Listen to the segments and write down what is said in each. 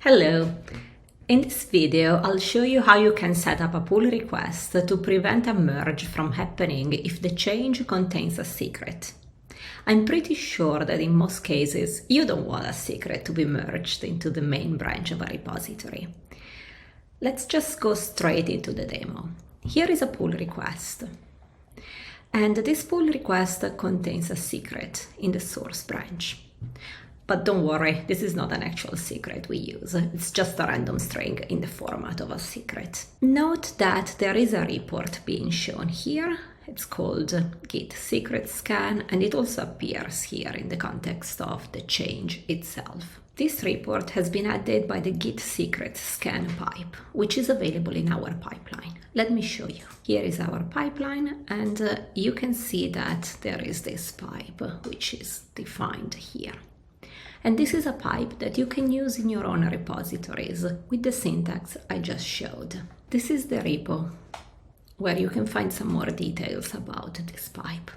Hello! In this video, I'll show you how you can set up a pull request to prevent a merge from happening if the change contains a secret. I'm pretty sure that in most cases, you don't want a secret to be merged into the main branch of a repository. Let's just go straight into the demo. Here is a pull request. And this pull request contains a secret in the source branch. But don't worry, this is not an actual secret we use. It's just a random string in the format of a secret. Note that there is a report being shown here. It's called git secret scan, and it also appears here in the context of the change itself. This report has been added by the git secret scan pipe, which is available in our pipeline. Let me show you. Here is our pipeline, and you can see that there is this pipe, which is defined here. And this is a pipe that you can use in your own repositories with the syntax I just showed. This is the repo where you can find some more details about this pipe.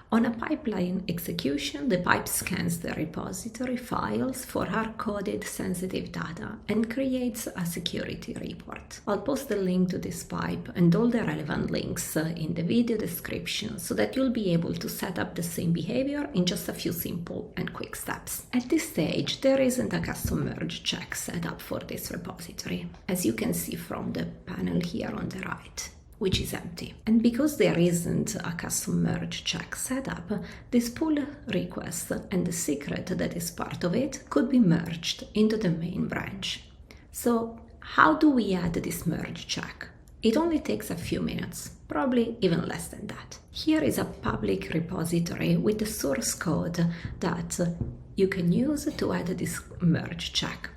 On a pipeline execution, the pipe scans the repository files for hard-coded sensitive data and creates a security report. I'll post the link to this pipe and all the relevant links in the video description so that you'll be able to set up the same behavior in just a few simple and quick steps. At this stage, there isn't a custom merge check set up for this repository, as you can see from the panel here on the right, which is empty. And because there isn't a custom merge check setup, this pull request and the secret that is part of it could be merged into the main branch. So how do we add this merge check? It only takes a few minutes, probably even less than that. Here is a public repository with the source code that you can use to add this merge check.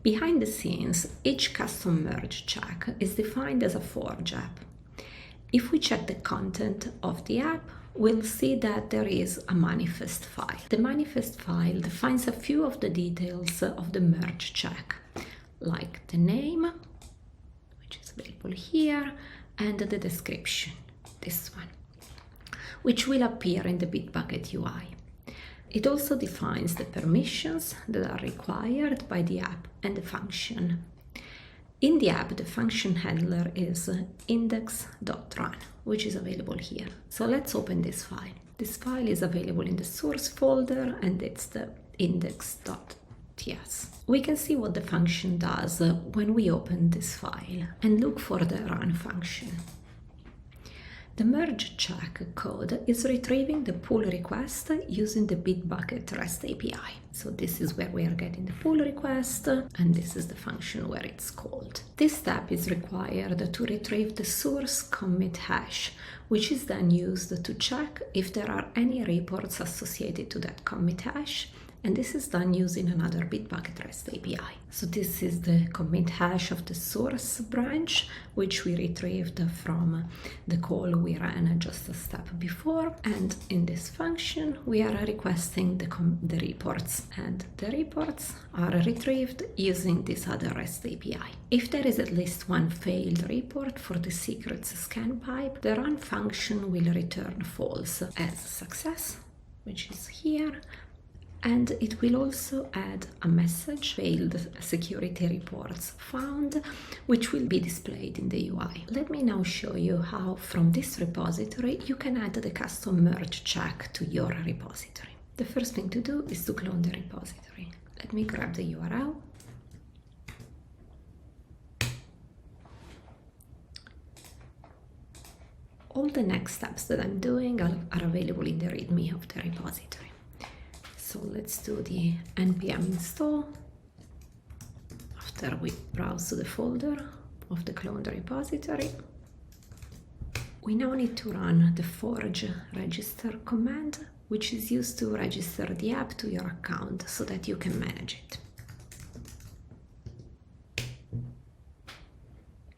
Behind the scenes, each custom merge check is defined as a forge app. If we check the content of the app, we'll see that there is a manifest file. The manifest file defines a few of the details of the merge check, like the name, which is available here, and the description, this one, which will appear in the Bitbucket UI. It also defines the permissions that are required by the app and the function. In the app, the function handler is index.run, which is available here. So let's open this file. This file is available in the source folder, and it's the index.ts. We can see what the function does when we open this file and look for the run function. The merge check code is retrieving the pull request using the Bitbucket REST API. So this is where we are getting the pull request, and this is the function where it's called. This step is required to retrieve the source commit hash, which is then used to check if there are any reports associated to that commit hash, and this is done using another Bitbucket REST API. So this is the commit hash of the source branch, which we retrieved from the call we ran just a step before. And in this function, we are requesting the reports, and the reports are retrieved using this other REST API. If there is at least one failed report for the secrets scan pipe, the run function will return false as success, which is here. And it will also add a message, failed security reports found, which will be displayed in the UI. Let me now show you how from this repository you can add the custom merge check to your repository. The first thing to do is to clone the repository. Let me grab the URL. All the next steps that I'm doing are available in the README of the repository. So let's do the npm install. After we browse to the folder of the cloned repository, we now need to run the forge register command, which is used to register the app to your account so that you can manage it.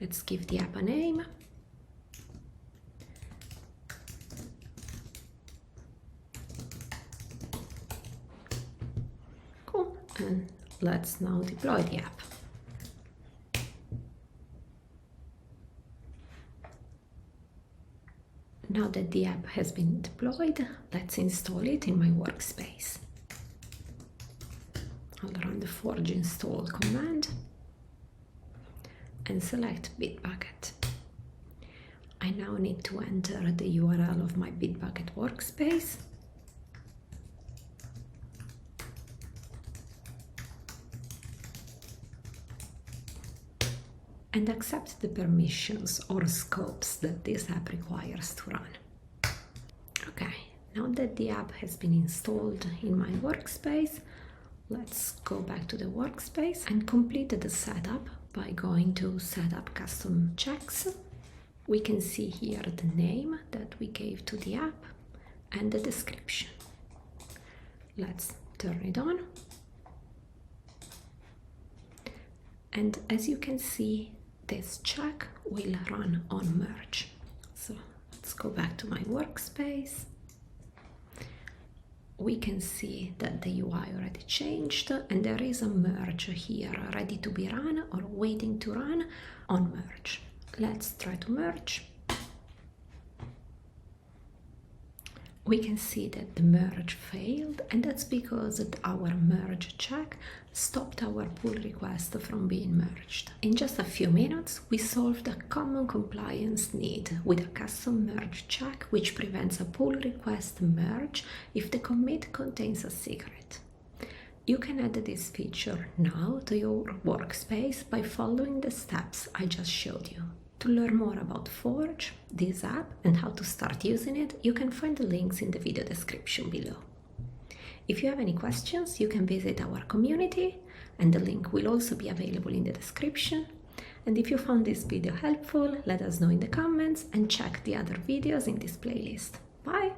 Let's give the app a name. And let's now deploy the app. Now that the app has been deployed, let's install it in my workspace. I'll run the forge install command and select Bitbucket. I now need to enter the URL of my Bitbucket workspace. And accept the permissions or scopes that this app requires to run. Okay, now that the app has been installed in my workspace, let's go back to the workspace and complete the setup by going to Setup Custom Checks. We can see here the name that we gave to the app and the description. Let's turn it on. And as you can see, this check will run on merge. So let's go back to my workspace. We can see that the UI already changed and there is a merge here ready to be run or waiting to run on merge. Let's try to merge. We can see that the merge failed, and that's because our merge check stopped our pull request from being merged. In just a few minutes, we solved a common compliance need with a custom merge check which prevents a pull request merge if the commit contains a secret. You can add this feature now to your workspace by following the steps I just showed you. To learn more about Forge, this app, and how to start using it, you can find the links in the video description below. If you have any questions, you can visit our community, and the link will also be available in the description. And if you found this video helpful, let us know in the comments and check the other videos in this playlist. Bye!